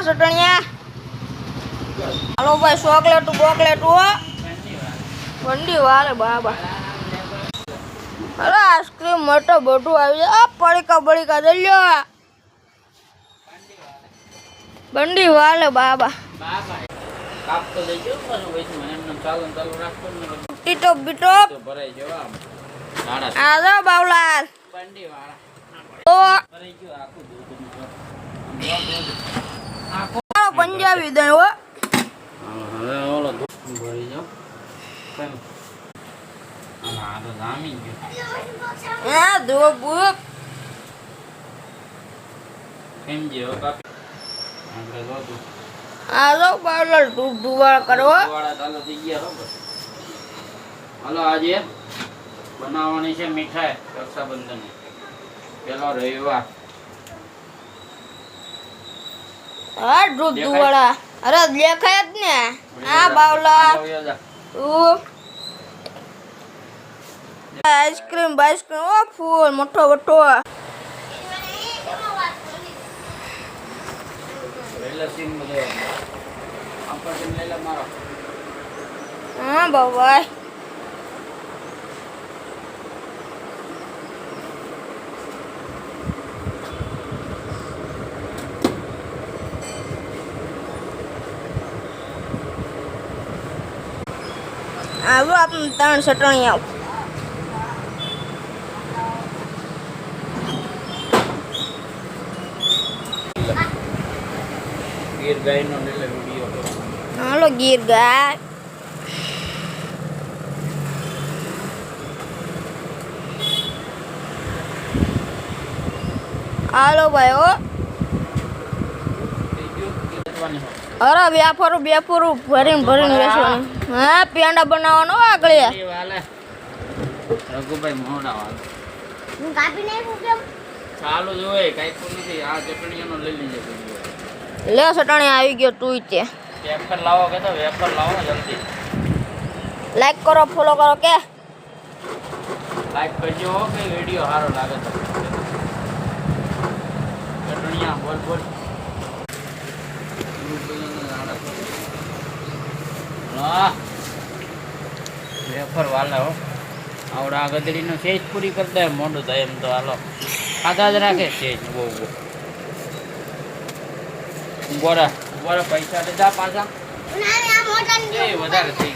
સટણિયા હાલો ભાઈ ચોકલેટ બોકલેટ હો વંડી વાલે બાબા અરે આઈસ્ક્રીમ મટો બધું આવી જાય પડીકા બડીકા દઈ લ્યો બંડી વાલે બાબા કાપતો દેજો પાછું વૈષ્ણવ મને એમને ચાલુ રાખતો ને ટીટો બીટો ભરાઈ જવા ગાડા આ જો બાવલાલ બંડી વાળા તો ભરાઈ ગયો આખું દૂધ પંજાબી દઈ હો હવે ઓલો ભરી જાવ કેમ આ તો જામી ગયો હા દો બુક કેમ જેવો કાપી આપણે જોતું આ જો બાવલાલ ધુવાળ કરો વાળા ચાલો થઈ ગયા હો બસ હાલો આજે બનાવવાની છે મીઠાઈ રક્ષાબંધન પેલો રવિવાર હા ધુવાળા અરે દેખાય જ ને હા બાવલાલ આઈસ્ક્રીમ બાઈસ્ક્રીમ ઓ ફૂલ મોટો મોટો હા બાબા આવો આપણે 3 સટણી આવ ગીર ગાયનો લેલે વિડિયો હાલો ગીર ગાય હાલો ભાઈ ઓ અરે વ્યાપારું ભરીને વેચવાનું હા પેંડા બનાવવાનો આગળ રઘુભાઈ મોડા વાળા હું કાપી નાખું કેમ ચાલુ જ હોય કઈ પણ નથી આ ચટણીનો લઈ લીધે લે સટાણી આવી ગયો તું તે વેફર લાવો કે તો વેફર લાવો ને જલ્દી લાઈક કરો ફોલો કરો કે લાઈક કરજો કે વિડિયો સારો લાગે તો ચટણીયા બોલ બોલ હા વેફર વાલા હો આવડા ગદડીનો સેજ પૂરી કરતા હોય મોઢું થાય એમ તો હાલો ખાધા જ રાખે સેજ બહુ બોરા પૈસા લીધા પાછા એ વધારે થઈ